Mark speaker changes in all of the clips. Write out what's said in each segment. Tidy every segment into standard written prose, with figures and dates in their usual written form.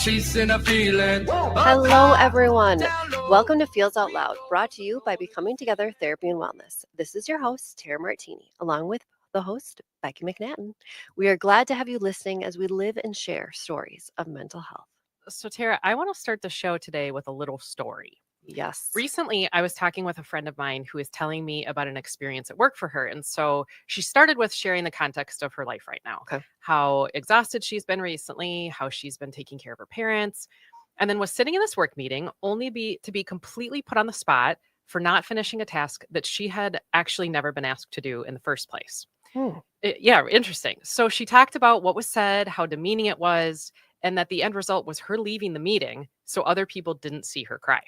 Speaker 1: chasing a feeling.
Speaker 2: Hello, everyone. Welcome to Feels Out Loud, brought to you by Becoming Together Therapy and Wellness. This is your host, Tara Martini, along with the host, Becky McNattin. We are glad to have you listening as we live and share stories of mental health.
Speaker 3: So, Tara, I want to start the show today with a little story.
Speaker 2: Yes.
Speaker 3: Recently, I was talking with a friend of mine who was telling me about an experience at work for her. And so she started with sharing the context of her life right now, how exhausted she's been recently, how she's been taking care of her parents, and then was sitting in this work meeting only to be completely put on the spot for not finishing a task that she had actually never been asked to do in the first place. Yeah, interesting. So she talked about what was said, how demeaning it was, and that the end result was her leaving the meeting so other people didn't see her cry.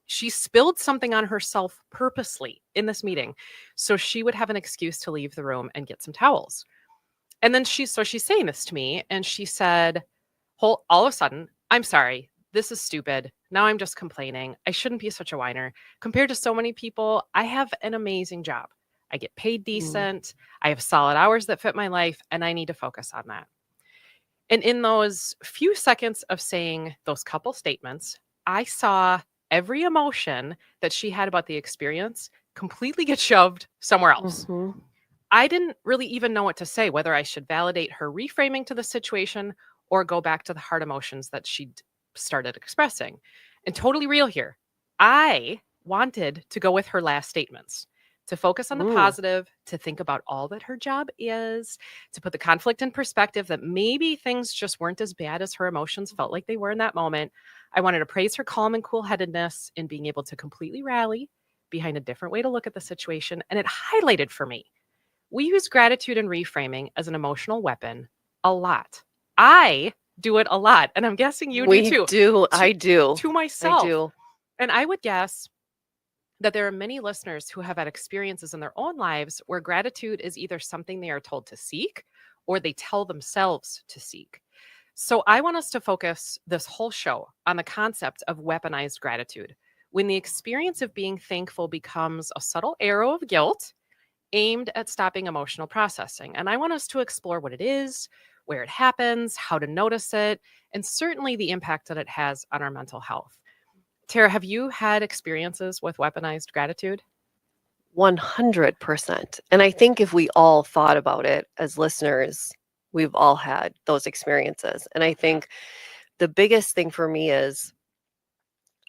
Speaker 3: She spilled something on herself purposely in this meeting so she would have an excuse to leave the room and get some towels. And then she's saying this to me, and she said, all of a sudden, I'm sorry, this is stupid. Now I'm just complaining. I shouldn't be such a whiner. Compared to so many people, I have an amazing job. I get paid decent. I have solid hours that fit my life, and I need to focus on that. And in those few seconds of saying those couple statements, I saw every emotion that she had about the experience completely get shoved somewhere else. I didn't really even know what to say, whether I should validate her reframing to the situation or go back to the hard emotions that she'd started expressing. And totally real here, I wanted to go with her last statements, to focus on the positive, to think about all that her job is, to put the conflict in perspective that maybe things just weren't as bad as her emotions felt like they were in that moment. I wanted to praise her calm and cool-headedness in being able to completely rally behind a different way to look at the situation. And it highlighted for me, we use gratitude and reframing as an emotional weapon a lot. I do it a lot. And I'm guessing you do too.
Speaker 2: I do.
Speaker 3: To myself.
Speaker 2: I do.
Speaker 3: And I would guess that there are many listeners who have had experiences in their own lives where gratitude is either something they are told to seek or they tell themselves to seek. So I want us to focus this whole show on the concept of weaponized gratitude, when the experience of being thankful becomes a subtle arrow of guilt aimed at stopping emotional processing. And I want us to explore what it is, where it happens, how to notice it, and certainly the impact that it has on our mental health. Tara, have you had experiences with weaponized gratitude?
Speaker 2: 100%. And I think if we all thought about it as listeners, we've all had those experiences. And I think the biggest thing for me is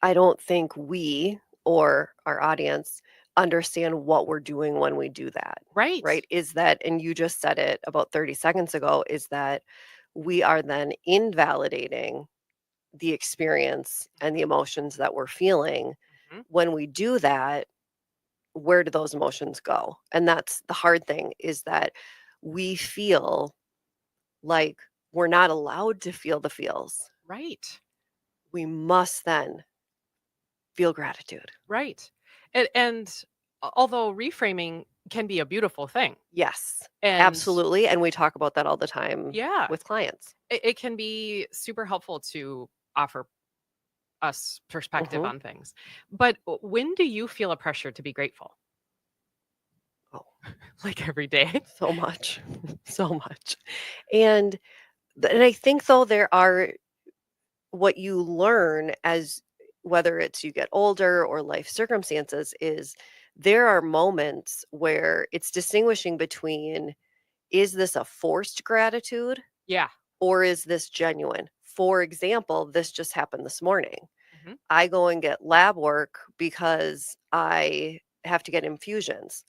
Speaker 2: I don't think we or our audience understand what we're doing when we do that. Right? Is that, and you just said it about 30 seconds ago, is that we are then invalidating the experience and the emotions that we're feeling. When we do that, where do those emotions go? And that's the hard thing, is that we feel like we're not allowed to feel the feels.
Speaker 3: Right.
Speaker 2: We must then feel gratitude.
Speaker 3: Right. And although reframing can be a beautiful thing.
Speaker 2: Yes, absolutely. And we talk about that all the time with clients.
Speaker 3: It can be super helpful to offer us perspective on things. But when do you feel a pressure to be grateful? Like every day?
Speaker 2: So much. So much. And I think, though, there are what you learn as whether it's you get older or life circumstances is there are moments where it's distinguishing between, is this a forced gratitude?
Speaker 3: Yeah.
Speaker 2: Or is this genuine? For example, this just happened this morning. I go and get lab work because I have to get infusions.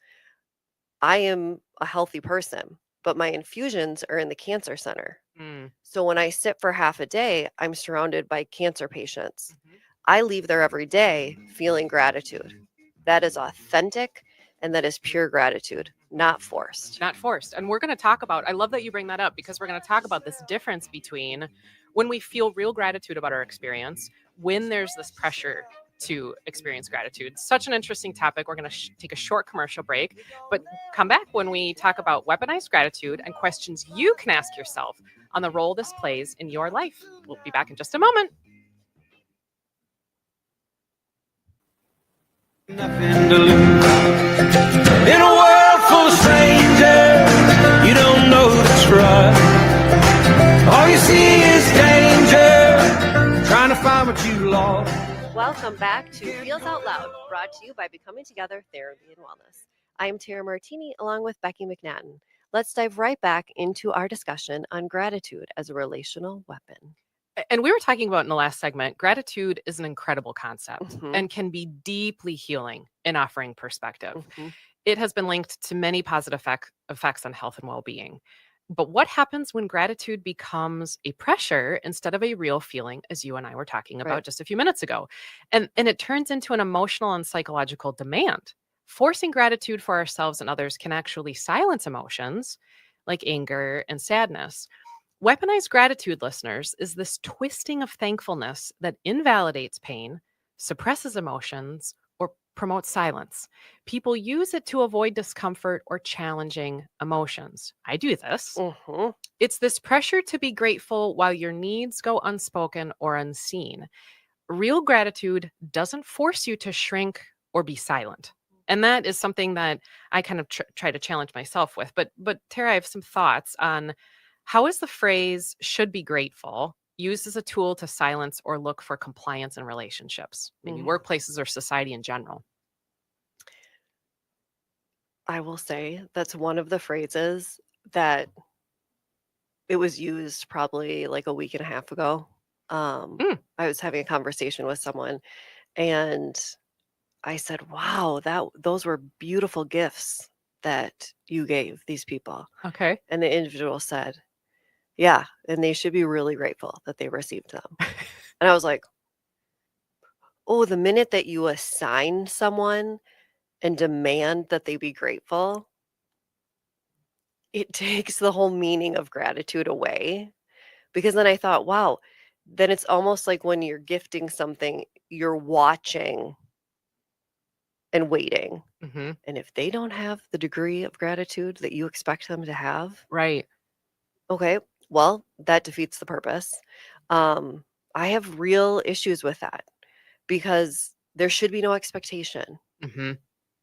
Speaker 2: I am a healthy person, but my infusions are in the cancer center. So when I sit for half a day, I'm surrounded by cancer patients. I leave there every day feeling gratitude. That is authentic, and that is pure gratitude, not forced.
Speaker 3: Not forced. And we're going to talk about, I love that you bring that up, because we're going to talk about this difference between when we feel real gratitude about our experience, when there's this pressure to experience gratitude. Such an interesting topic. We're going to take a short commercial break, but come back when we talk about weaponized gratitude and questions you can ask yourself on the role this plays in your life. We'll be back in just a moment.
Speaker 4: Nothing to lose. In a world full of strangers, you don't know that's right. All you see is danger. time that you lost.
Speaker 2: Welcome back to Feels Out Loud, brought to you by Becoming Together Therapy and Wellness. I'm Tara Martini along with Becky McNattin. Let's dive right back into our discussion on gratitude as a relational weapon.
Speaker 3: And we were talking about in the last segment, gratitude is an incredible concept
Speaker 2: Mhm.
Speaker 3: and can be deeply healing in offering perspective.
Speaker 2: Mhm.
Speaker 3: It has been linked to many positive effects on health and well-being. But what happens when gratitude becomes a pressure instead of a real feeling, as you and I were talking about
Speaker 2: Right.
Speaker 3: just a few minutes ago? And it turns into an emotional and psychological demand. Forcing gratitude for ourselves and others can actually silence emotions like anger and sadness. Weaponized gratitude, listeners, is this twisting of thankfulness that invalidates pain, suppresses emotions, or promotes silence. People use it to avoid discomfort or challenging emotions. I do this.
Speaker 2: Mhm.
Speaker 3: It's this pressure to be grateful while your needs go unspoken or unseen. Real gratitude doesn't force you to shrink or be silent. And that is something that I kind of try to challenge myself with. But Tara, I have some thoughts on how is the phrase should be grateful used as a tool to silence or look for compliance in relationships, maybe workplaces or society in general?
Speaker 2: I will say that's one of the phrases that it was used probably like a week and a half ago.
Speaker 3: Mm,
Speaker 2: I was having a conversation with someone and I said, "Wow, those were beautiful gifts that you gave these people."
Speaker 3: okay.
Speaker 2: And the individual said, "Yeah, and they should be really grateful that they received them." And I was like, "Oh, the minute that you assign someone and demand that they be grateful, it takes the whole meaning of gratitude away." Because then I thought, "Wow, then it's almost like when you're gifting something, you're watching and waiting.
Speaker 3: Hmm.
Speaker 2: And if they don't have the degree of gratitude that you expect them to have,
Speaker 3: Right.
Speaker 2: okay, well, that defeats the purpose." Um, I have real issues with that because there should be no expectation
Speaker 3: Hmm.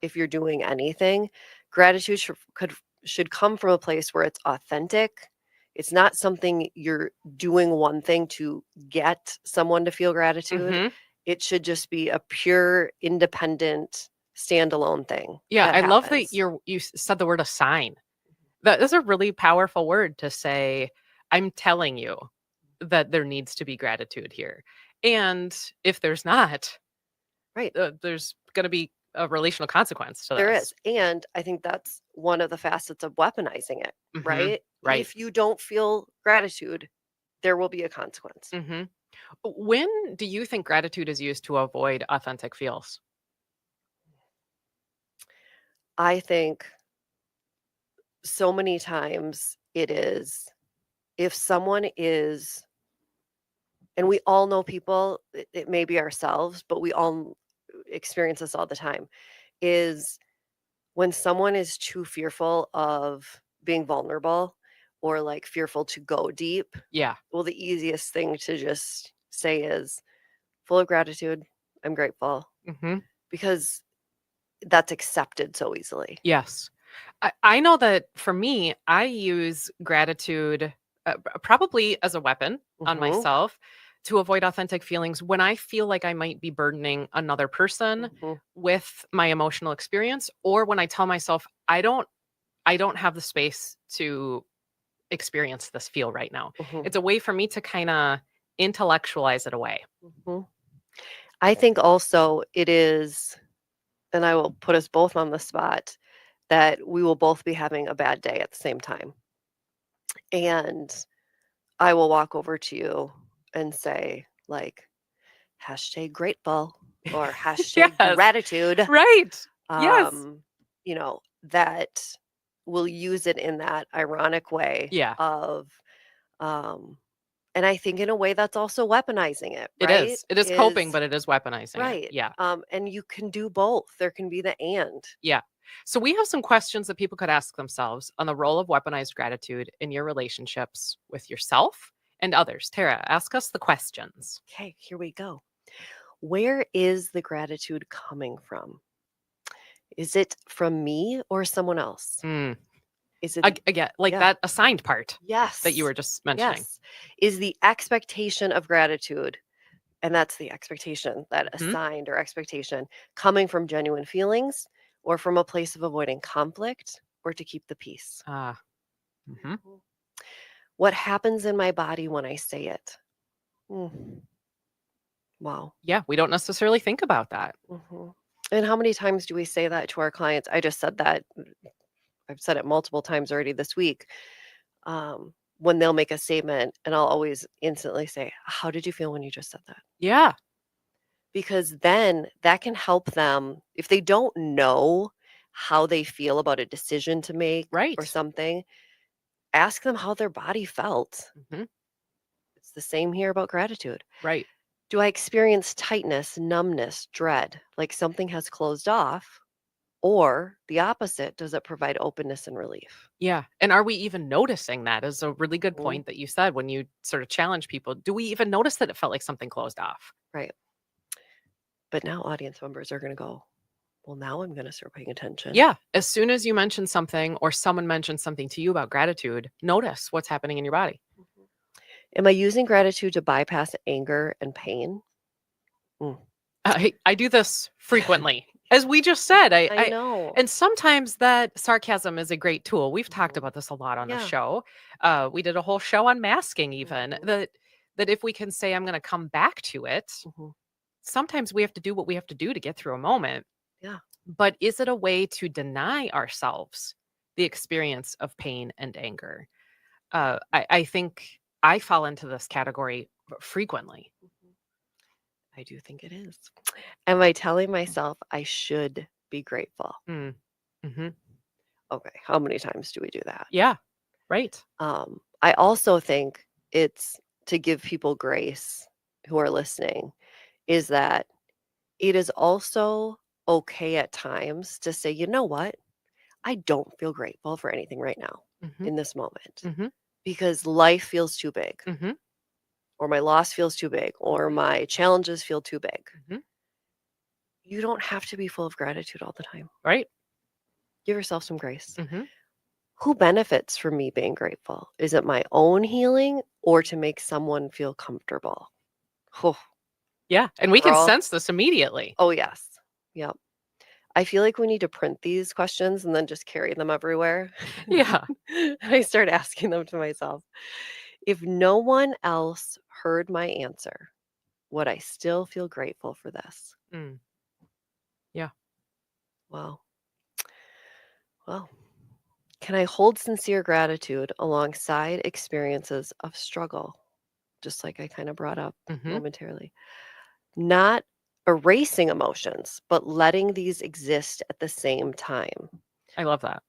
Speaker 2: if you're doing anything. Gratitude should come from a place where it's authentic. It's not something you're doing one thing to get someone to feel gratitude.
Speaker 3: Hmm.
Speaker 2: It should just be a pure, independent, standalone thing
Speaker 3: Yeah,
Speaker 2: that
Speaker 3: I love that
Speaker 2: happens.
Speaker 3: you said the word assign. That is a really powerful word to say, I'm telling you that there needs to be gratitude here. And if there's not,
Speaker 2: Right.
Speaker 3: there's going to be a relational consequence to
Speaker 2: There
Speaker 3: this.
Speaker 2: is. And I think that's one of the facets of weaponizing it,
Speaker 3: Hmm.
Speaker 2: right?
Speaker 3: Right.
Speaker 2: If you don't feel gratitude, there will be a consequence.
Speaker 3: Hmm. When do you think gratitude is used to avoid authentic feels?
Speaker 2: I think so many times it is if someone is, and we all know people, it may be ourselves, but we all experience this all the time, is when someone is too fearful of being vulnerable or like fearful to go deep.
Speaker 3: Yeah.
Speaker 2: Well, the easiest thing to just say is full of gratitude. I'm grateful
Speaker 3: Hmm.
Speaker 2: because that's accepted so easily.
Speaker 3: Yes. I know that for me, I use gratitude probably as a weapon on
Speaker 2: Hmm.
Speaker 3: myself to avoid authentic feelings when I feel like I might be burdening another person
Speaker 2: Hmm.
Speaker 3: with my emotional experience, or when I tell myself I don't have the space to experience this feel right now.
Speaker 2: Hmm.
Speaker 3: It's a way for me to kind of intellectualize it away.
Speaker 2: Hmm. I think also it is, and I will put us both on the spot, that we will both be having a bad day at the same time. And I will walk over to you and say, like, hashtag grateful or hashtag
Speaker 3: Yes.
Speaker 2: gratitude.
Speaker 3: Right. Yes.
Speaker 2: Um, that will use it in that ironic way
Speaker 3: Yeah.
Speaker 2: of, um, and I think in a way that's also weaponizing it,
Speaker 3: It
Speaker 2: right?
Speaker 3: is. It is coping, but it is weaponizing it.
Speaker 2: Right.
Speaker 3: Yeah.
Speaker 2: And you can do both. There can be the and.
Speaker 3: Yeah. So we have some questions that people could ask themselves on the role of weaponized gratitude in your relationships with yourself and others. Tara, ask us the questions.
Speaker 2: Okay, here we go. Where is the gratitude coming from? Is it from me or someone else?
Speaker 3: Hmm.
Speaker 2: Is it the,
Speaker 3: Again, like
Speaker 2: yeah,
Speaker 3: that assigned part that you
Speaker 2: yes,
Speaker 3: were just mentioning.
Speaker 2: yes. Is the expectation of gratitude And that's the expectation, that assigned or expectation coming from genuine feelings or from a place of avoiding conflict or to keep the peace. What happens in my body when I say it? Wow.
Speaker 3: Yeah, we don't necessarily think about that.
Speaker 2: And how many times do we say that to our clients? I just said that. I've said it multiple times already this week. When they'll make a statement, and I'll always instantly say, how did you feel when you just said that?
Speaker 3: Yeah.
Speaker 2: Because then that can help them if they don't know how they feel about a decision to make or something, ask them how their body felt. It's the same here about gratitude.
Speaker 3: Right.
Speaker 2: Do I experience tightness, numbness, dread, like something has closed off? Or the opposite, does it provide openness and relief?
Speaker 3: Yeah. And are we even noticing that is a really good point that you said when you sort of challenge people. Do we even notice that it felt like something closed off?
Speaker 2: Right. But now audience members are going to go, well, now I'm going to start paying attention.
Speaker 3: Yeah. As soon as you mention something or someone mentions something to you about gratitude, notice what's happening in your body.
Speaker 2: Am I using gratitude to bypass anger and pain?
Speaker 3: I do this frequently. As we just said,
Speaker 2: I know.
Speaker 3: And sometimes that sarcasm is a great tool. We've talked about this a lot on the show. We did a whole show on masking even that if we can say, I'm going to come back to it, sometimes we have to do what we have to do to get through a moment.
Speaker 2: Yeah.
Speaker 3: But is it a way to deny ourselves the experience of pain and anger? I think I fall into this category frequently.
Speaker 2: I do think it is. Am I telling myself I should be grateful? Okay. How many times do we do that?
Speaker 3: Yeah. Right.
Speaker 2: I also think it's to give people grace who are listening, is that it is also okay at times to say, you know what? I don't feel grateful for anything right now in this moment because life feels too big. Or my loss feels too big, or my challenges feel too big. You don't have to be full of gratitude all the time.
Speaker 3: Right.
Speaker 2: Give yourself some grace. Who benefits from me being grateful? Is it my own healing or to make someone feel comfortable?
Speaker 3: Yeah. And we can sense this immediately.
Speaker 2: Oh, yes. Yep. I feel like we need to print these questions and then just carry them everywhere.
Speaker 3: Yeah.
Speaker 2: I start asking them to myself. If no one else heard my answer, would I still feel grateful for this?
Speaker 3: Yeah.
Speaker 2: Wow. Well, can I hold sincere gratitude alongside experiences of struggle? Just like I kind of brought up momentarily. Not erasing emotions, but letting these exist at the same time.
Speaker 3: I love that.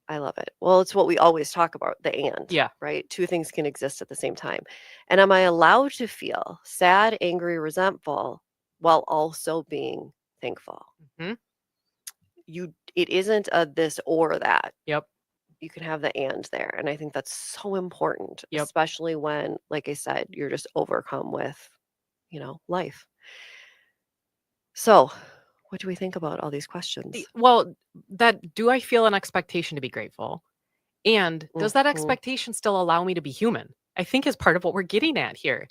Speaker 2: I love it. Well, it's what we always talk about, the and.
Speaker 3: Yeah.
Speaker 2: Right? Two things can exist at the same time. And am I allowed to feel sad, angry, resentful while also being thankful? It isn't a this or that.
Speaker 3: Yep.
Speaker 2: You can have the and there. And I think that's so important, especially when, like I said, you're just overcome with, life. So, what do we think about all these questions?
Speaker 3: Well, do I feel an expectation to be grateful? And does that expectation still allow me to be human? I think is part of what we're getting at here,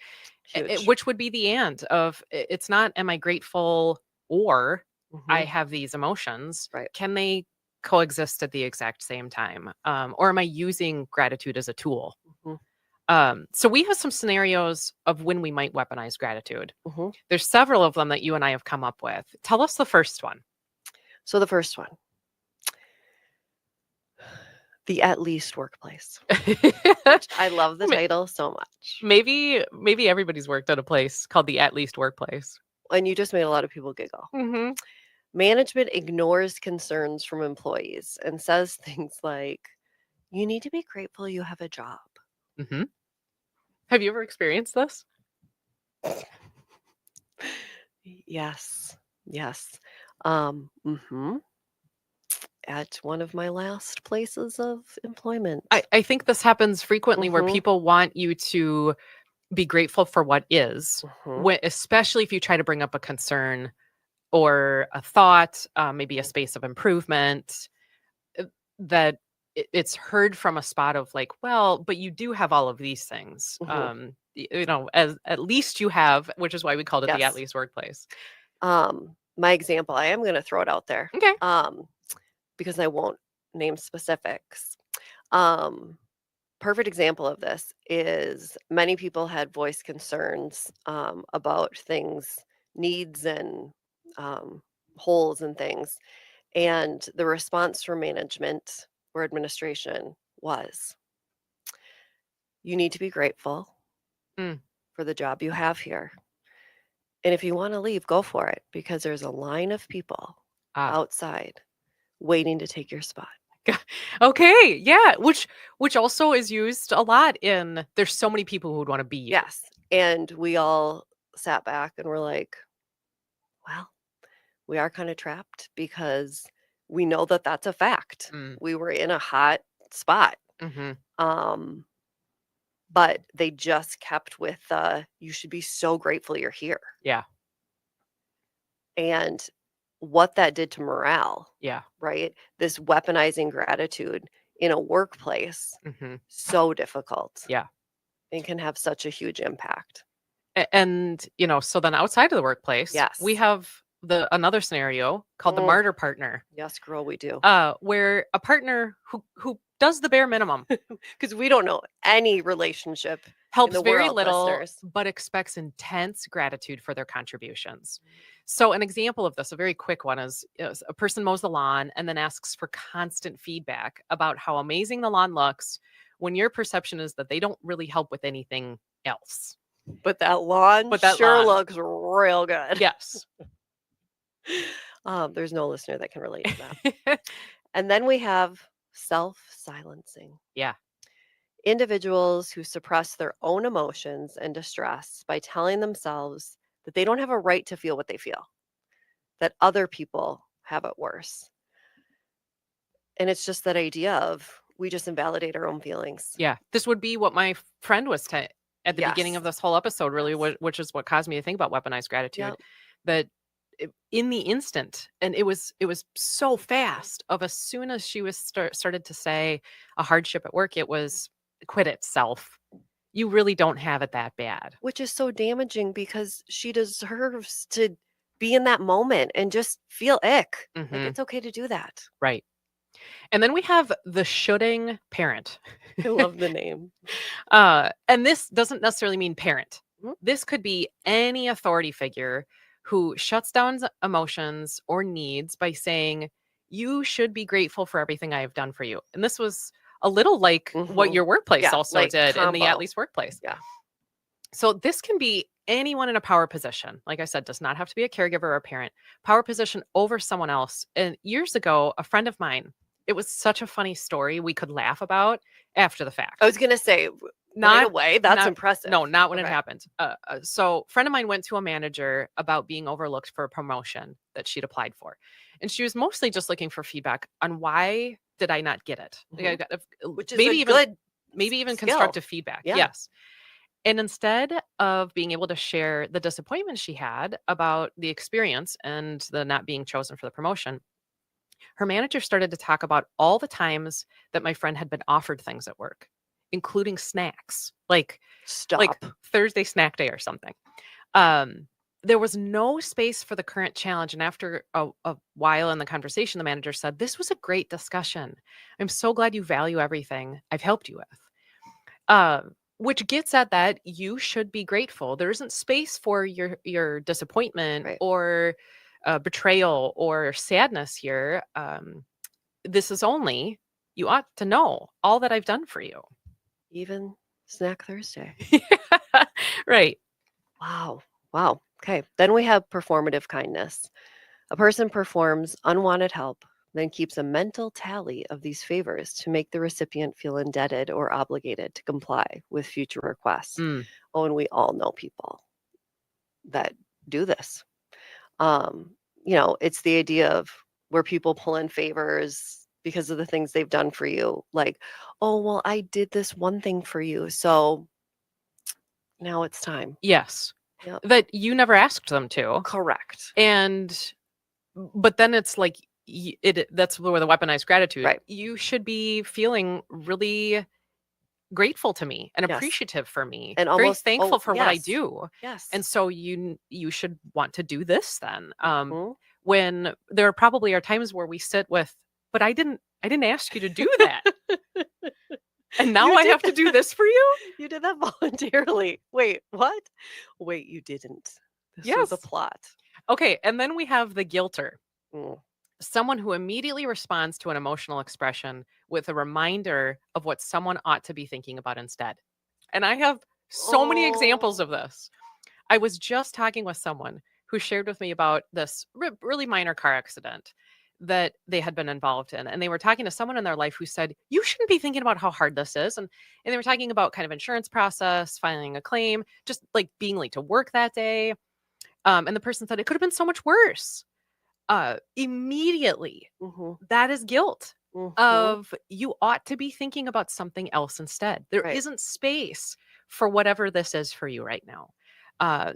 Speaker 3: which would be the and of it's not, am I grateful or I have these emotions?
Speaker 2: Right.
Speaker 3: Can they coexist at the exact same time? Or am I using gratitude as a tool? So we have some scenarios of when we might weaponize gratitude. There's several of them that you and I have come up with. Tell us the first one.
Speaker 2: So the first one, the at least workplace. I love the title so much.
Speaker 3: Maybe everybody's worked at a place called the at least workplace.
Speaker 2: And you just made a lot of people giggle. Management ignores concerns from employees and says things like, you need to be grateful you have a job.
Speaker 3: Have you ever experienced this?
Speaker 2: Yes. At one of my last places of employment.
Speaker 3: I think this happens frequently where people want you to be grateful for what is, especially if you try to bring up a concern or a thought, maybe a space of improvement, that it's heard from a spot of like, well, but you do have all of these things. as at least you have, which is why we called it the
Speaker 2: Yes.
Speaker 3: at least workplace.
Speaker 2: My example, I am going to throw it out there.
Speaker 3: Okay.
Speaker 2: Because I won't name specifics. Perfect example of this is many people had voiced concerns about things, needs and holes and things. And the response from management or administration was, you need to be grateful
Speaker 3: Mm.
Speaker 2: for the job you have here. And if you want to leave, go for it, because there's a line of people outside waiting to take your spot.
Speaker 3: Okay, yeah, which also is used a lot in there's so many people who would want to be you.
Speaker 2: Yes. And we all sat back and were like, well, we are kind of trapped because we know that that's a fact. We were in a hot spot.
Speaker 3: Mm-hmm.
Speaker 2: But they just kept with you should be so grateful you're here.
Speaker 3: Yeah.
Speaker 2: And what that did to morale.
Speaker 3: Yeah.
Speaker 2: Right? This weaponizing gratitude in a workplace, so difficult.
Speaker 3: Yeah.
Speaker 2: And can have such a huge impact.
Speaker 3: And, so then outside of the workplace,
Speaker 2: Yes,
Speaker 3: we have another scenario called the martyr partner.
Speaker 2: Yes, girl, we do.
Speaker 3: Where a partner who does the bare minimum,
Speaker 2: because we don't know any relationship,
Speaker 3: helps
Speaker 2: in the
Speaker 3: very
Speaker 2: world,
Speaker 3: little,
Speaker 2: listeners.
Speaker 3: but expects intense gratitude for their contributions. So an example of this, a very quick one, is a person mows the lawn and then asks for constant feedback about how amazing the lawn looks when your perception is that they don't really help with anything else.
Speaker 2: But that lawn sure looks real good.
Speaker 3: Yes.
Speaker 2: There's no listener that can relate to that. And then we have self-silencing.
Speaker 3: Yeah.
Speaker 2: Individuals who suppress their own emotions and distress by telling themselves that they don't have a right to feel what they feel, that other people have it worse. And it's just that idea of we just invalidate our own feelings.
Speaker 3: Yeah. This would be what my friend was at the beginning of this whole episode, really, which is what caused me to think about weaponized gratitude. That in the instant, and it was so fast, of as soon as she was started to say a hardship at work, it was quit itself. You really don't have it that bad.
Speaker 2: Which is so damaging, because she deserves to be in that moment and just feel ick. Like, it's okay to do that.
Speaker 3: Right. And then we have the shoulding parent.
Speaker 2: I love the name.
Speaker 3: And this doesn't necessarily mean parent. This could be any authority figure who shuts down emotions or needs by saying, you should be grateful for everything I have done for you. And this was a little like what your workplace also did in the at least workplace.
Speaker 2: Yeah.
Speaker 3: So this can be anyone in a power position. Like I said, does not have to be a caregiver or a parent. Power position over someone else. And years ago, a friend of mine, it was such a funny story we could laugh about after the fact.
Speaker 2: I was going to say, right away, that's impressive.
Speaker 3: No, not when it happened. So a friend of mine went to a manager about being overlooked for a promotion that she'd applied for. And she was mostly just looking for feedback on why did I not get it?
Speaker 2: Which is
Speaker 3: maybe even
Speaker 2: skill.
Speaker 3: Constructive feedback.
Speaker 2: Yeah.
Speaker 3: Yes. And instead of being able to share the disappointment she had about the experience and the not being chosen for the promotion, her manager started to talk about all the times that my friend had been offered things at work, including snacks, like Thursday snack day or something. There was no space for the current challenge. And after a while in the conversation, the manager said, this was a great discussion. I'm so glad you value everything I've helped you with. Which gets at that you should be grateful. There isn't space for your disappointment or betrayal or sadness here. This is only, you ought to know all that I've done for you.
Speaker 2: Even Snack Thursday.
Speaker 3: Right.
Speaker 2: Wow. Okay. Then we have performative kindness. A person performs unwanted help, then keeps a mental tally of these favors to make the recipient feel indebted or obligated to comply with future requests. Oh, and we all know people that do this. It's the idea of where people pull in favors because of the things they've done for you. Like, oh, well, I did this one thing for you, so now it's time.
Speaker 3: Yes.
Speaker 2: Yep.
Speaker 3: That you never asked them to.
Speaker 2: Correct.
Speaker 3: But then it's like, that's where the weaponized gratitude.
Speaker 2: Right.
Speaker 3: You should be feeling really grateful to me and
Speaker 2: Yes.
Speaker 3: appreciative for me,
Speaker 2: And
Speaker 3: very
Speaker 2: almost
Speaker 3: thankful for what I
Speaker 2: yes.
Speaker 3: do.
Speaker 2: Yes.
Speaker 3: And so you should want to do this then.
Speaker 2: Mhm.
Speaker 3: When there probably are times where we sit with, but I didn't ask you to do that. And now
Speaker 2: You
Speaker 3: I
Speaker 2: did
Speaker 3: have to do this for you?
Speaker 2: You did that voluntarily. Wait, what? Wait, you didn't. This was a
Speaker 3: Yes.
Speaker 2: plot.
Speaker 3: Okay, and then we have the guilter.
Speaker 2: Mm.
Speaker 3: Someone who immediately responds to an emotional expression with a reminder of what someone ought to be thinking about instead. And I have so many examples of this. I was just talking with someone who shared with me about this really minor car accident that they had been involved in. And they were talking to someone in their life who said, you shouldn't be thinking about how hard this is. And they were talking about kind of insurance process, filing a claim, just like being late to work that day. And the person said, it could have been so much worse. Immediately,
Speaker 2: Mhm.
Speaker 3: that is guilt
Speaker 2: Mhm.
Speaker 3: of you ought to be thinking about something else instead. There
Speaker 2: Right.
Speaker 3: isn't space for whatever this is for you right now.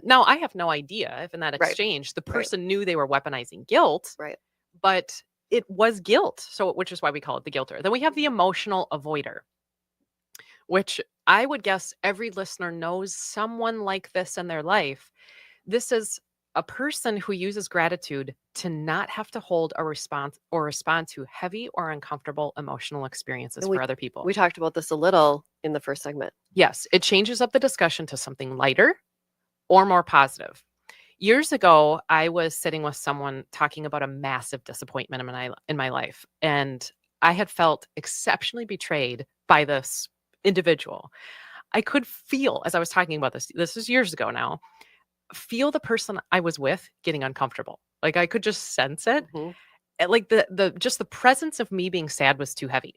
Speaker 3: Now, I have no idea if in that
Speaker 2: Right.
Speaker 3: exchange the
Speaker 2: Right.
Speaker 3: person knew they were weaponizing guilt,
Speaker 2: Right.
Speaker 3: but it was guilt. So, which is why we call it the guilter. Then we have the emotional avoider, which I would guess every listener knows someone like this in their life. This is a person who uses gratitude to not have to hold a response or respond to heavy or uncomfortable emotional experiences
Speaker 2: And
Speaker 3: for other people.
Speaker 2: We talked about this a little in the first segment.
Speaker 3: Yes, it changes up the discussion to something lighter or more positive. Years ago, I was sitting with someone talking about a massive disappointment in my life, and I had felt exceptionally betrayed by this individual. I could feel, as I was talking about this is years ago now, feel the person I was with getting uncomfortable. Like I could just sense it.
Speaker 2: Mhm.
Speaker 3: And like the just the presence of me being sad was too heavy.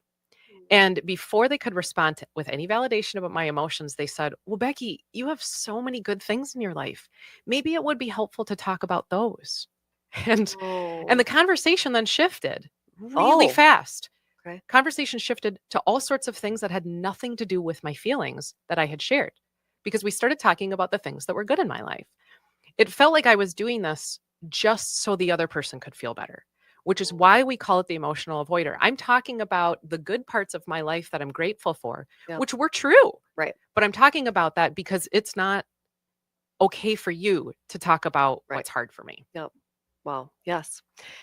Speaker 3: And before they could respond with any validation about my emotions, they said, well, Becky, you have so many good things in your life. Maybe it would be helpful to talk about those. And
Speaker 2: Oh.
Speaker 3: the conversation then shifted really
Speaker 2: Oh.
Speaker 3: fast.
Speaker 2: Okay.
Speaker 3: Conversation shifted to all sorts of things that had nothing to do with my feelings that I had shared because we started talking about the things that were good in my life. It felt like I was doing this just so the other person could feel better, which is why we call it the emotional avoider. I'm talking about the good parts of my life that I'm grateful for,
Speaker 2: Yep.
Speaker 3: which were true.
Speaker 2: Right.
Speaker 3: But I'm talking about that because it's not okay for you to talk about
Speaker 2: Right.
Speaker 3: what's hard for me.
Speaker 2: Yep. Wow. Yes.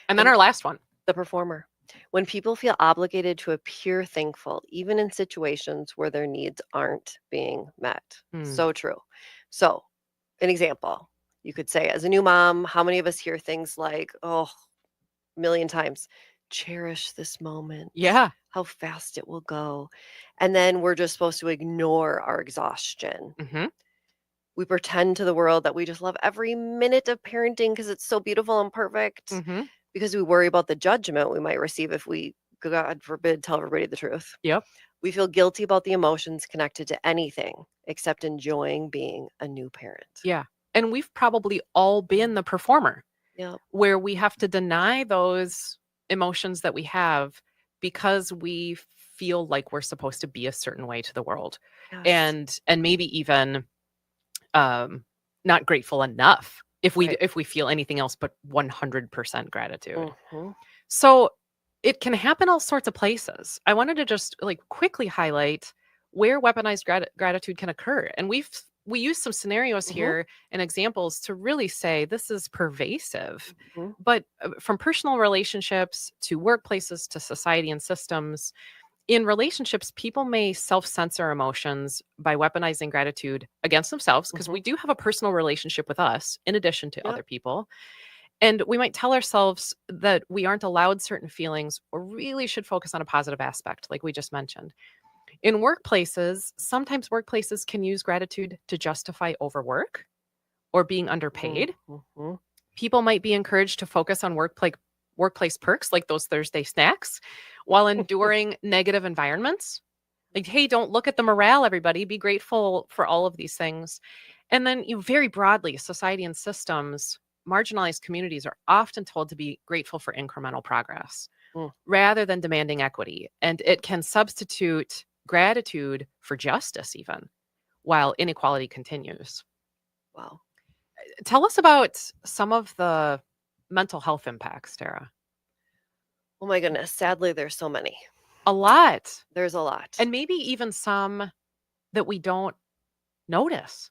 Speaker 3: And then our last one.
Speaker 2: The performer. When people feel obligated to appear thankful, even in situations where their needs aren't being met. So true. So, an example, you could say, as a new mom, how many of us hear things like, oh, a million times, cherish this moment.
Speaker 3: Yeah.
Speaker 2: How fast it will go. And then we're just supposed to ignore our exhaustion.
Speaker 3: Mm-hmm.
Speaker 2: We pretend to the world that we just love every minute of parenting because it's so beautiful and perfect.
Speaker 3: Mm-hmm.
Speaker 2: Because we worry about the judgment we might receive if we, God forbid, tell everybody the truth.
Speaker 3: Yep.
Speaker 2: We feel guilty about the emotions connected to anything except enjoying being a new parent.
Speaker 3: Yeah. And we've probably all been the performer
Speaker 2: Yeah.
Speaker 3: where we have to deny those emotions that we have because we feel like we're supposed to be a certain way to the world.
Speaker 2: Yes.
Speaker 3: And maybe even not grateful enough if we
Speaker 2: Right.
Speaker 3: if we feel anything else but 100% gratitude.
Speaker 2: Mhm.
Speaker 3: So it can happen all sorts of places. I wanted to just like quickly highlight where weaponized gratitude can occur. And we use some scenarios here and examples to really say this is pervasive.
Speaker 2: Mhm.
Speaker 3: But from personal relationships to workplaces to society and systems, in relationships, people may self-censor emotions by weaponizing gratitude against themselves because we do have a personal relationship with us in addition to other people. And we might tell ourselves that we aren't allowed certain feelings or really should focus on a positive aspect, like we just mentioned. In workplaces, sometimes workplaces can use gratitude to justify overwork or being underpaid.
Speaker 2: Mhm.
Speaker 3: People might be encouraged to focus on workplace perks like those Thursday snacks while enduring negative environments. Like, hey, don't look at the morale, everybody. Be grateful for all of these things. And then, very broadly, society and systems, marginalized communities are often told to be grateful for incremental progress rather than demanding equity. And it can substitute gratitude for justice, even while inequality continues.
Speaker 2: Wow.
Speaker 3: Tell us about some of the mental health impacts, Tara.
Speaker 2: Oh my goodness. Sadly, there's so many.
Speaker 3: A lot.
Speaker 2: There's a lot.
Speaker 3: And maybe even some that we don't notice.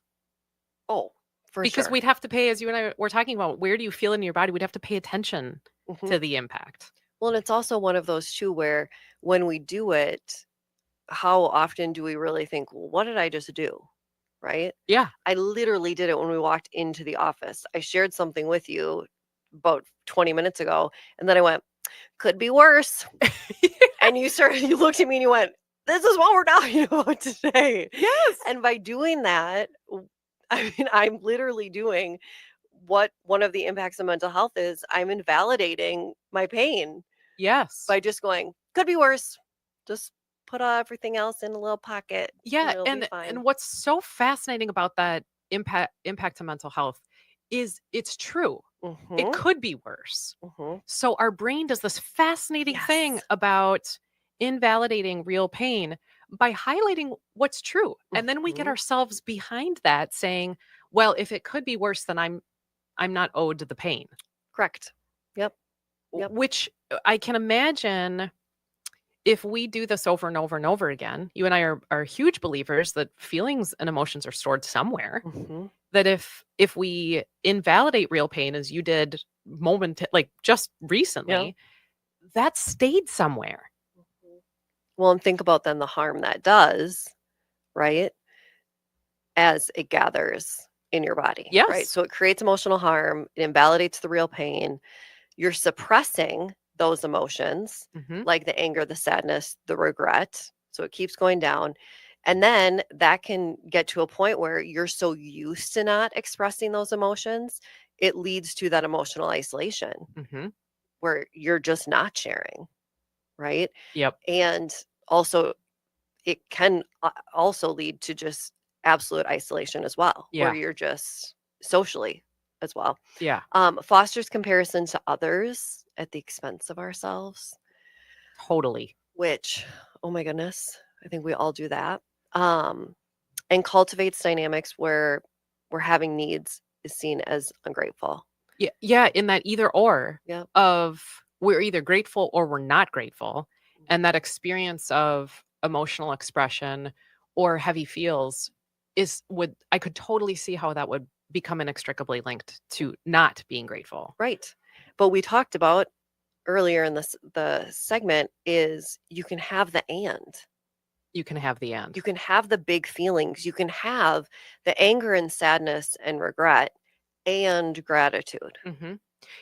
Speaker 2: Oh, for
Speaker 3: Because
Speaker 2: sure.
Speaker 3: we'd have to pay, as you and I were talking about, where do you feel in your body? We'd have to pay attention to the impact.
Speaker 2: Well, and it's also one of those too where when we do it, how often do we really think, well, what did I just do? Right?
Speaker 3: Yeah.
Speaker 2: I literally did it when we walked into the office. I shared something with you about 20 minutes ago, and then I went, could be worse. And you looked at me and you went, this is what we're talking about today.
Speaker 3: Yes.
Speaker 2: And by doing that, I mean, I'm literally doing what one of the impacts of mental health is. I'm invalidating my pain
Speaker 3: Yes.
Speaker 2: by just going, could be worse. Just put everything else in a little pocket.
Speaker 3: Yeah.
Speaker 2: It'll be fine.
Speaker 3: And what's so fascinating about that impact to mental health is it's true. It could be worse. So our brain does this fascinating thing about invalidating real pain by highlighting what's true. And then we get ourselves behind that saying, well, if it could be worse, then I'm not owed the pain.
Speaker 2: Correct. Yep.
Speaker 3: Which I can imagine if we do this over and over and over again. You and I are huge believers that feelings and emotions are stored somewhere. That if we invalidate real pain, as you did just recently, that stayed somewhere.
Speaker 2: Well, and think about then the harm that does, right? As it gathers in your body.
Speaker 3: Yes.
Speaker 2: Right. So it creates emotional harm, it invalidates the real pain. You're suppressing those emotions, like the anger, the sadness, the regret. So it keeps going down. And then that can get to a point where you're so used to not expressing those emotions, it leads to that emotional isolation where you're just not sharing. Right.
Speaker 3: Yep.
Speaker 2: And also, it can also lead to just absolute isolation as well, where you're just socially as well.
Speaker 3: Yeah.
Speaker 2: Fosters comparison to others at the expense of ourselves.
Speaker 3: Totally.
Speaker 2: Which, oh my goodness, I think we all do that. And cultivates dynamics where we're having needs is seen as ungrateful.
Speaker 3: Yeah. Yeah. In that either or of we're either grateful or we're not grateful. And that experience of emotional expression or heavy feels I could totally see how that would become inextricably linked to not being grateful.
Speaker 2: Right. But we talked about earlier in the segment is you can have the and.
Speaker 3: You can have the and.
Speaker 2: You can have the big feelings. You can have the anger and sadness and regret and gratitude.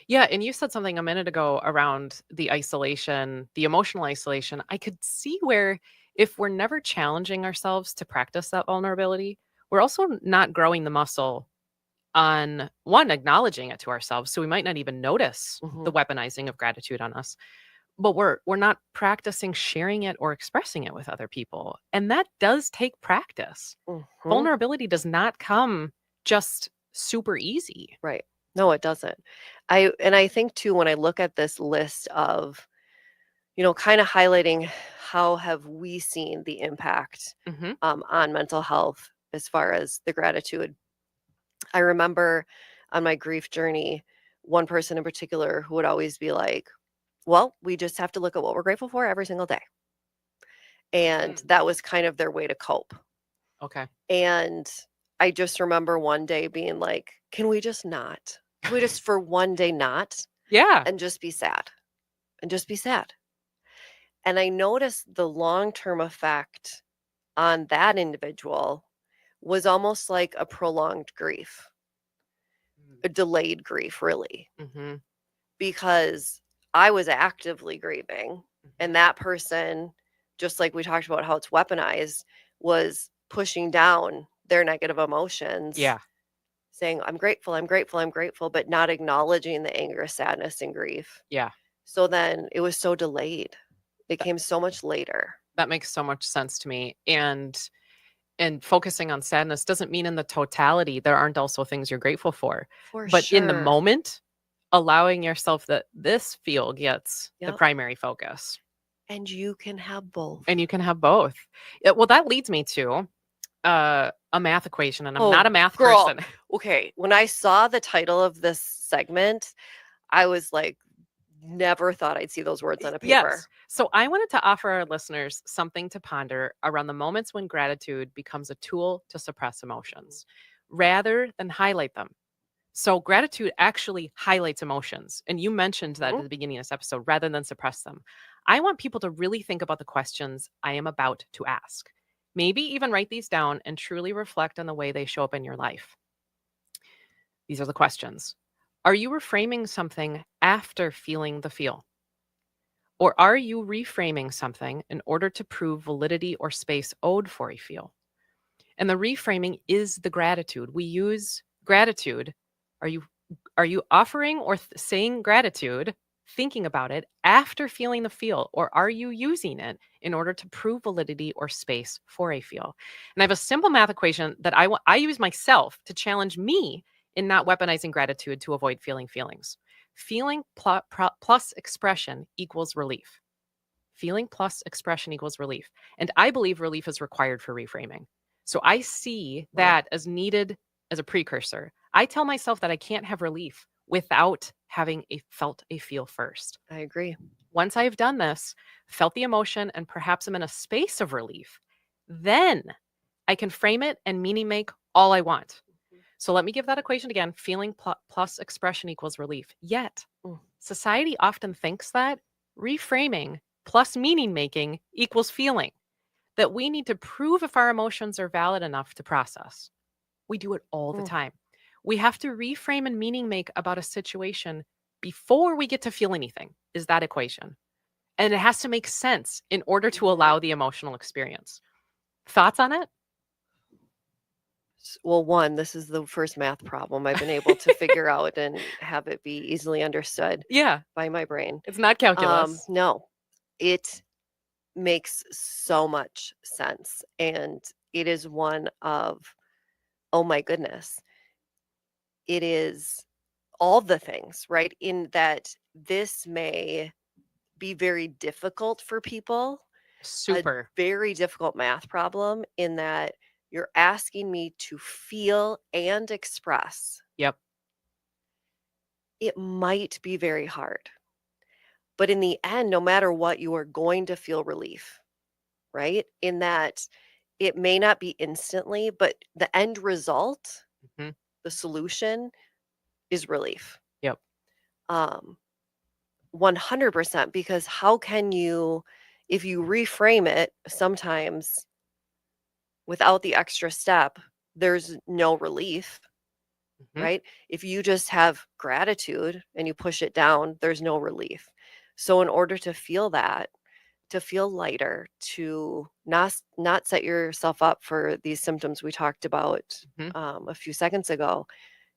Speaker 3: Yeah. And you said something a minute ago around the isolation, the emotional isolation. I could see where if we're never challenging ourselves to practice that vulnerability, we're also not growing the muscle on acknowledging it to ourselves. So we might not even notice the weaponizing of gratitude on us, but we're not practicing sharing it or expressing it with other people. And that does take practice. Vulnerability does not come just super easy.
Speaker 2: Right. No, it doesn't. I think too, when I look at this list of, kind of highlighting how have we seen the impact on mental health as far as the gratitude. I remember on my grief journey, one person in particular who would always be like, well, we just have to look at what we're grateful for every single day. And that was kind of their way to cope.
Speaker 3: Okay.
Speaker 2: And I just remember one day being like, can we just not? Can we just for one day not?
Speaker 3: Yeah.
Speaker 2: And just be sad. And just be sad. And I noticed the long-term effect on that individual was almost like a prolonged grief, a delayed grief, really, because I was actively grieving. And that person, just like we talked about how it's weaponized, was pushing down their negative emotions.
Speaker 3: Yeah.
Speaker 2: Saying, I'm grateful, I'm grateful, I'm grateful, but not acknowledging the anger, sadness, and grief.
Speaker 3: Yeah.
Speaker 2: So then it was so delayed. It came so much later.
Speaker 3: That makes so much sense to me. And focusing on sadness doesn't mean in the totality there aren't also things you're grateful for. But in the moment, allowing yourself that this feel gets the primary focus.
Speaker 2: And you can have both.
Speaker 3: Well, that leads me to a math equation, and I'm not a math person.
Speaker 2: Okay, when I saw the title of this segment, I was like, never thought I'd see those words on a paper.
Speaker 3: Yes. So I wanted to offer our listeners something to ponder around the moments when gratitude becomes a tool to suppress emotions rather than highlight them. So gratitude actually highlights emotions. And you mentioned that at the beginning of this episode, rather than suppress them. I want people to really think about the questions I am about to ask. Maybe even write these down and truly reflect on the way they show up in your life. These are the questions. Are you reframing something after feeling the feel? Or are you reframing something in order to prove validity or space owed for a feel? And the reframing is the gratitude. We use gratitude. Are you offering or saying gratitude, thinking about it after feeling the feel, or are you using it in order to prove validity or space for a feel? And I have a simple math equation that I use myself to challenge me in not weaponizing gratitude to avoid feeling feelings. Feeling plus expression equals relief. Feeling plus expression equals relief. And I believe relief is required for reframing. So I see that as needed as a precursor. I tell myself that I can't have relief without having felt a feel first.
Speaker 2: I agree.
Speaker 3: Once I've done this, felt the emotion, and perhaps I'm in a space of relief, then I can frame it and meaning make all I want. So let me give that equation again. Feeling plus expression equals relief. Yet, society often thinks that reframing plus meaning making equals feeling, that we need to prove if our emotions are valid enough to process. We do it all the time. We have to reframe and meaning make about a situation before we get to feel anything, is that equation. And it has to make sense in order to allow the emotional experience. Thoughts on it?
Speaker 2: Well, one, this is the first math problem I've been able to figure out and have it be easily understood by my brain.
Speaker 3: It's not calculus.
Speaker 2: No, it makes so much sense. And it is one of, oh my goodness, it is all the things, right? In that this may be very difficult for people.
Speaker 3: Super.
Speaker 2: A very difficult math problem in that you're asking me to feel and express.
Speaker 3: Yep.
Speaker 2: It might be very hard. But in the end, no matter what, you are going to feel relief, right? In that it may not be instantly, but the end result, the solution is relief.
Speaker 3: Yep.
Speaker 2: 100%, because how can you, if you reframe it sometimes without the extra step, there's no relief, right? If you just have gratitude and you push it down, there's no relief. So in order to feel that, to feel lighter, to not set yourself up for these symptoms we talked about a few seconds ago,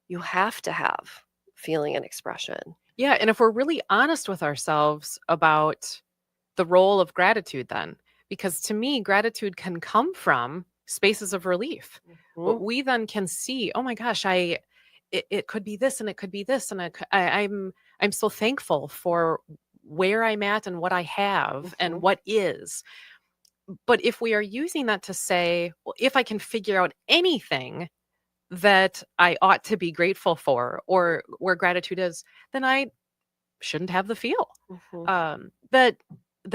Speaker 2: you have to have feeling and expression.
Speaker 3: Yeah. And if we're really honest with ourselves about the role of gratitude, then, because to me, gratitude can come from spaces of relief. But we then can see, oh my gosh, it could be this and it could be this. And I'm so thankful for where I'm at and what I have and what is. But if we are using that to say, well, if I can figure out anything that I ought to be grateful for or where gratitude is, then I shouldn't have the feel. That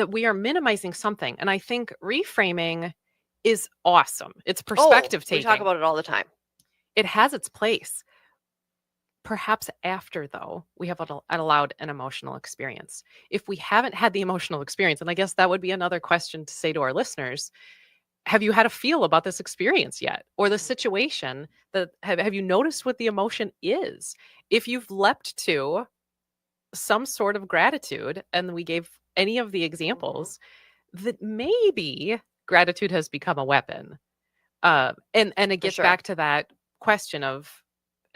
Speaker 3: we are minimizing something. And I think reframing is awesome. It's perspective taking.
Speaker 2: We talk about it all the time.
Speaker 3: It has its place. Perhaps after, though, we have allowed an emotional experience. If we haven't had the emotional experience, and I guess that would be another question to say to our listeners, have you had a feel about this experience yet? Or the situation that have you noticed what the emotion is? If you've leapt to some sort of gratitude, and we gave any of the examples, that maybe gratitude has become a weapon. And it gets back to that question of,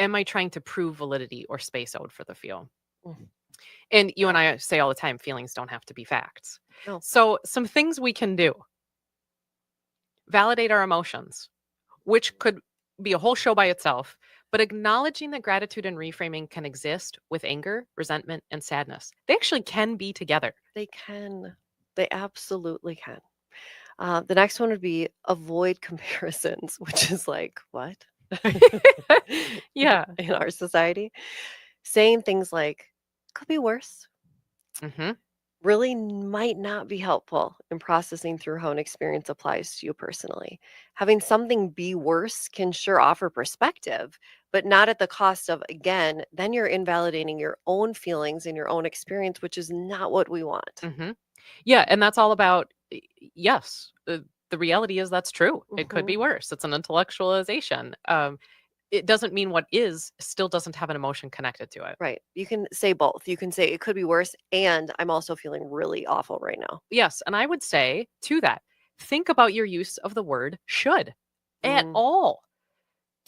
Speaker 3: am I trying to prove validity or space owed for the feel? And you and I say all the time, feelings don't have to be facts.
Speaker 2: No.
Speaker 3: So some things we can do. Validate our emotions, which could be a whole show by itself, but acknowledging that gratitude and reframing can exist with anger, resentment, and sadness. They actually can be together.
Speaker 2: They can. They absolutely can. The next one would be avoid comparisons, which is like, what?
Speaker 3: Yeah.
Speaker 2: In our society. Saying things like, could be worse. really might not be helpful in processing through how an experience applies to you personally. Having something be worse can sure offer perspective, but not at the cost of, again, then you're invalidating your own feelings and your own experience, which is not what we want.
Speaker 3: Yeah, and that's all about, yes, the reality is that's true. It could be worse. It's an intellectualization. It doesn't mean what is still doesn't have an emotion connected to it.
Speaker 2: Right. You can say both. You can say it could be worse, and I'm also feeling really awful right now.
Speaker 3: Yes, and I would say to that, think about your use of the word should at all.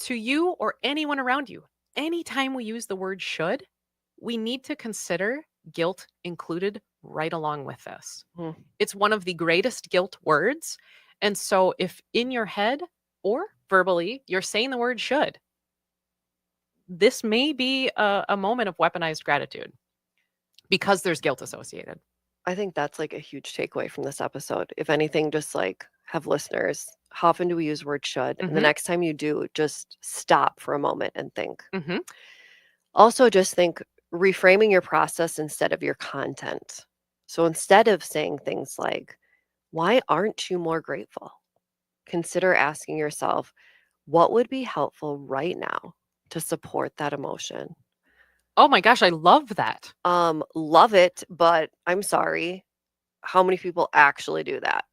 Speaker 3: To you or anyone around you, anytime we use the word should, we need to consider guilt included right along with this. It's one of the greatest guilt words. And so if in your head or verbally you're saying the word should, this may be a moment of weaponized gratitude because there's guilt associated.
Speaker 2: I think that's like a huge takeaway from this episode. If anything, just like have listeners, how often do we use word should? And the next time you do, just stop for a moment and think. Also, just think reframing your process instead of your content. So instead of saying things like, why aren't you more grateful? Consider asking yourself, what would be helpful right now to support that emotion?
Speaker 3: Oh my gosh, I love that.
Speaker 2: Love it, but I'm sorry. How many people actually do that?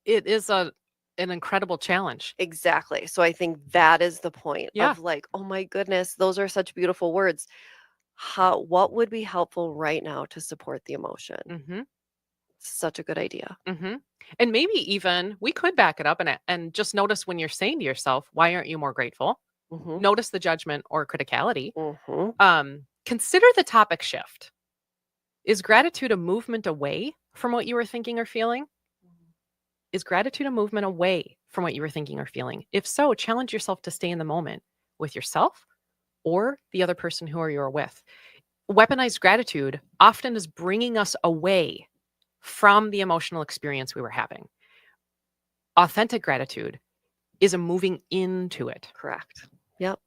Speaker 3: It is an incredible challenge.
Speaker 2: Exactly. So I think that is the point
Speaker 3: Yeah.
Speaker 2: of like, oh my goodness, those are such beautiful words. What would be helpful right now to support the emotion? Such a good idea.
Speaker 3: And maybe even we could back it up and just notice when you're saying to yourself, why aren't you more grateful? Notice the judgment or criticality. Consider the topic shift. Is gratitude a movement away from what you were thinking or feeling? Is gratitude a movement away from what you were thinking or feeling? If so, challenge yourself to stay in the moment with yourself or the other person who you're with. Weaponized gratitude often is bringing us away from the emotional experience we were having. Authentic gratitude is a moving into it.
Speaker 2: Correct. Yep.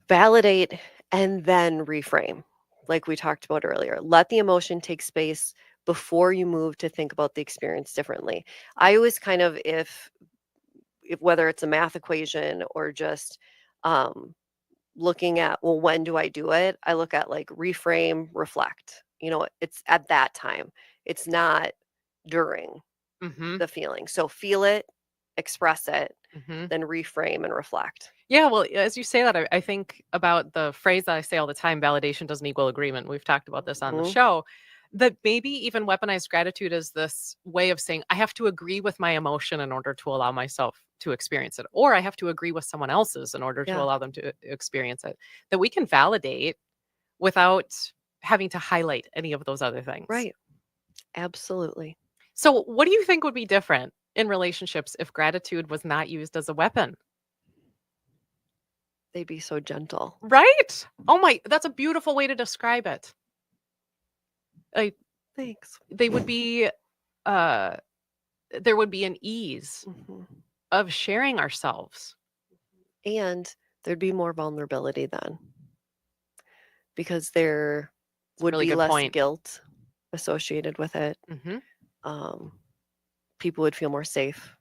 Speaker 2: Validate and then reframe, like we talked about earlier. Let the emotion take space before you move to think about the experience differently. I always kind of, if whether it's a math equation or just looking at, well, when do I do it? I look at like reframe, reflect. It's at that time. It's not during the feeling. So feel it, express it, then reframe and reflect.
Speaker 3: Yeah, well, as you say that, I think about the phrase that I say all the time, validation doesn't equal agreement. We've talked about this on the show, that maybe even weaponized gratitude is this way of saying, I have to agree with my emotion in order to allow myself to experience it, or I have to agree with someone else's in order to allow them to experience it. That we can validate without having to highlight any of those other things.
Speaker 2: Right. Absolutely.
Speaker 3: So what do you think would be different in relationships if gratitude was not used as a weapon?
Speaker 2: They'd be so gentle.
Speaker 3: Right? Oh my, that's a beautiful way to describe it.
Speaker 2: Thanks.
Speaker 3: They would be, there would be an ease of sharing ourselves.
Speaker 2: And there'd be more vulnerability then. Because there would be less guilt associated with it. People would feel more safe.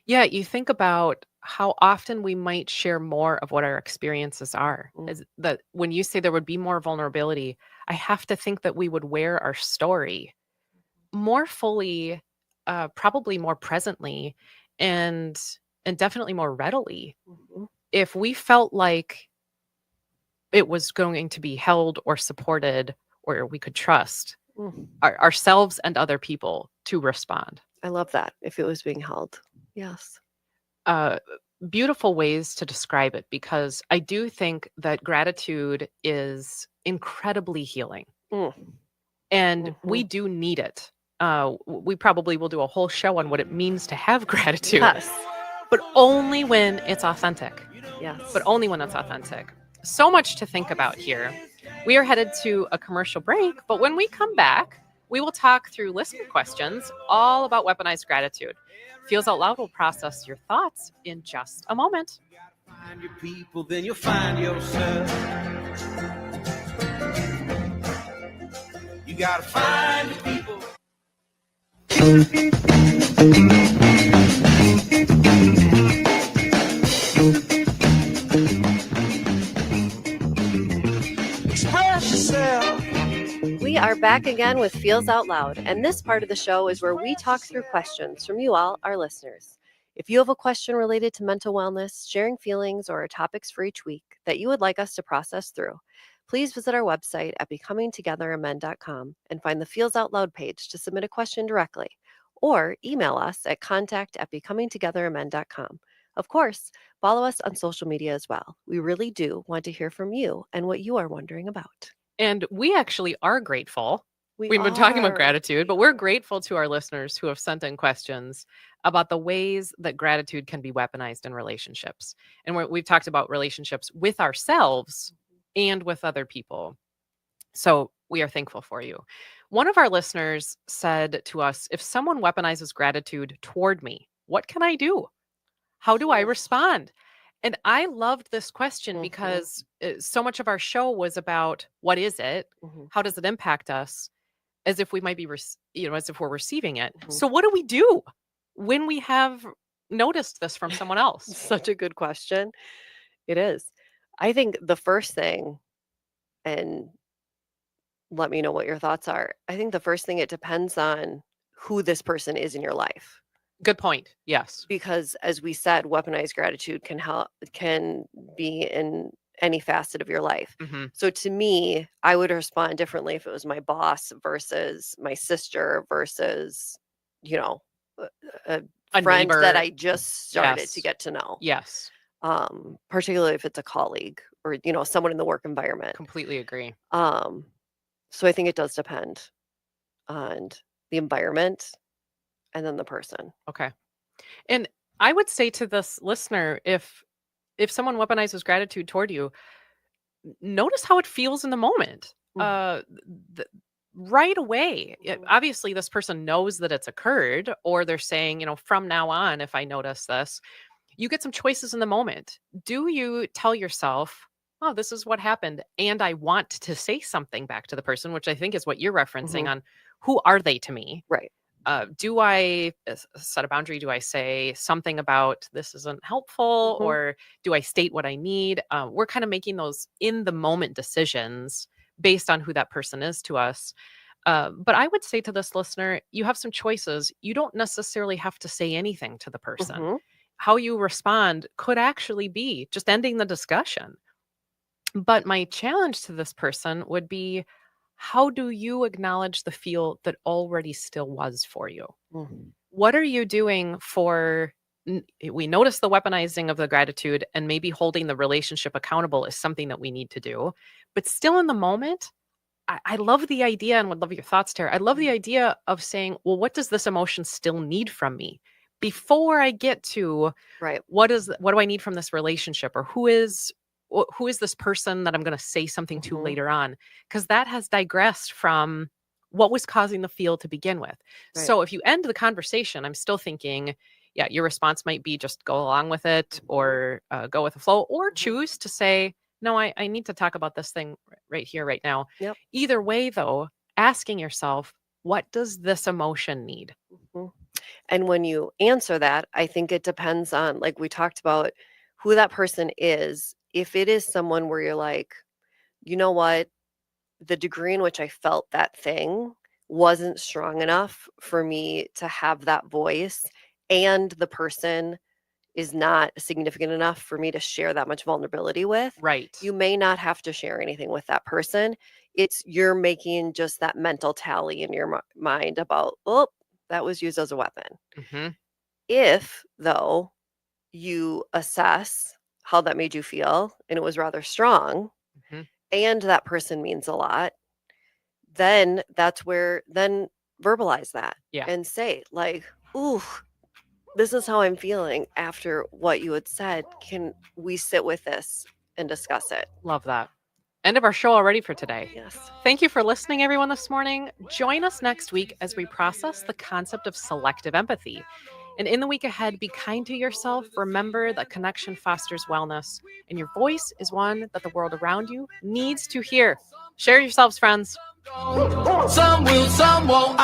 Speaker 3: Yeah, you think about how often we might share more of what our experiences are. Is that when you say there would be more vulnerability, I have to think that we would wear our story more fully, probably more presently, and definitely more readily. If we felt like it was going to be held or supported or we could trust ourselves and other people to respond.
Speaker 2: I love that. If it was being held. Yes.
Speaker 3: Beautiful ways to describe it, because I do think that gratitude is incredibly healing. And we do need it. We probably will do a whole show on what it means to have gratitude.
Speaker 2: Yes.
Speaker 3: But only when it's authentic.
Speaker 2: Yes.
Speaker 3: But only when it's authentic. So much to think about here. We are headed to a commercial break, but when we come back, we will talk through listener questions all about weaponized gratitude. Feels Out Loud will process your thoughts in just a moment.
Speaker 4: Find your people, then you'll find yourself. gotta find the people. Express yourself.
Speaker 2: We are back again with Feels Out Loud, and this part of the show is where we talk through questions from you all, our listeners. If you have a question related to mental wellness, sharing feelings, or topics for each week that you would like us to process through, please visit our website at becomingtogethermn.com and find the Feels Out Loud page to submit a question directly, or email us at contact@becomingtogethermn.com. Of course, follow us on social media as well. We really do want to hear from you and what you are wondering about.
Speaker 3: And we actually are grateful.
Speaker 2: We've
Speaker 3: been talking about gratitude, but we're grateful to our listeners who have sent in questions about the ways that gratitude can be weaponized in relationships. And we've talked about relationships with ourselves and with other people. So we are thankful for you. One of our listeners said to us, if someone weaponizes gratitude toward me, what can I do? How do I respond? And I loved this question because so much of our show was about what is it? How does it impact us? As if we might be, as if we're receiving it. So what do we do when we have noticed this from someone else?
Speaker 2: Such a good question. It is. I think the first thing, and let me know what your thoughts are. I think the first thing, it depends on who this person is in your life.
Speaker 3: Good point. Yes.
Speaker 2: Because as we said, weaponized gratitude can be in any facet of your life. So to me, I would respond differently if it was my boss versus my sister versus, a friend
Speaker 3: neighbor
Speaker 2: that I just started to
Speaker 3: Yes.
Speaker 2: get to know.
Speaker 3: Yes.
Speaker 2: Particularly if it's a colleague or, someone in the work environment.
Speaker 3: Completely agree.
Speaker 2: So I think it does depend on the environment and then the person.
Speaker 3: Okay. And I would say to this listener, if someone weaponizes gratitude toward you, notice how it feels in the moment. Right away. Obviously, this person knows that it's occurred, or they're saying, from now on, if I notice this, you get some choices in the moment. Do you tell yourself, oh, this is what happened, and I want to say something back to the person, which I think is what you're referencing on who are they to me?
Speaker 2: Right.
Speaker 3: Do I set a boundary? Do I say something about this isn't helpful, or do I state what I need? We're kind of making those in the moment decisions based on who that person is to us. But I would say to this listener, you have some choices. You don't necessarily have to say anything to the person. How you respond could actually be just ending the discussion. But my challenge to this person would be, how do you acknowledge the feel that already still was for you? What are you doing for, we notice the weaponizing of the gratitude, and maybe holding the relationship accountable is something that we need to do. But still in the moment, I love the idea, and would love your thoughts, Tara. I love the idea of saying, well, what does this emotion still need from me? Before I get to what do I need from this relationship, or who is this person that I'm going to say something to later on? Because that has digressed from what was causing the feel to begin with. So if you end the conversation, I'm still thinking, your response might be just go along with it, or go with the flow, or choose to say, no, I need to talk about this thing right here, right now. Either way, though, asking yourself, what does this emotion need?
Speaker 2: And when you answer that, I think it depends on, like we talked about, who that person is. If it is someone where you're like, you know what, the degree in which I felt that thing wasn't strong enough for me to have that voice, and the person is not significant enough for me to share that much vulnerability with. You may not have to share anything with that person. You're making just that mental tally in your mind about, oh, that was used as a weapon. If, though, you assess how that made you feel and it was rather strong, and that person means a lot, then that's where, then verbalize that and say, like, ooh, this is how I'm feeling after what you had said. Can we sit with this and discuss it?
Speaker 3: Love that. End of our show already for today.
Speaker 2: Yes.
Speaker 3: Thank you for listening, everyone, this morning. Join us next week as we process the concept of selective empathy. And in the week ahead, be kind to yourself. Remember that connection fosters wellness, and your voice is one that the world around you needs to hear. Share yourselves, friends.
Speaker 4: Some will, some won't.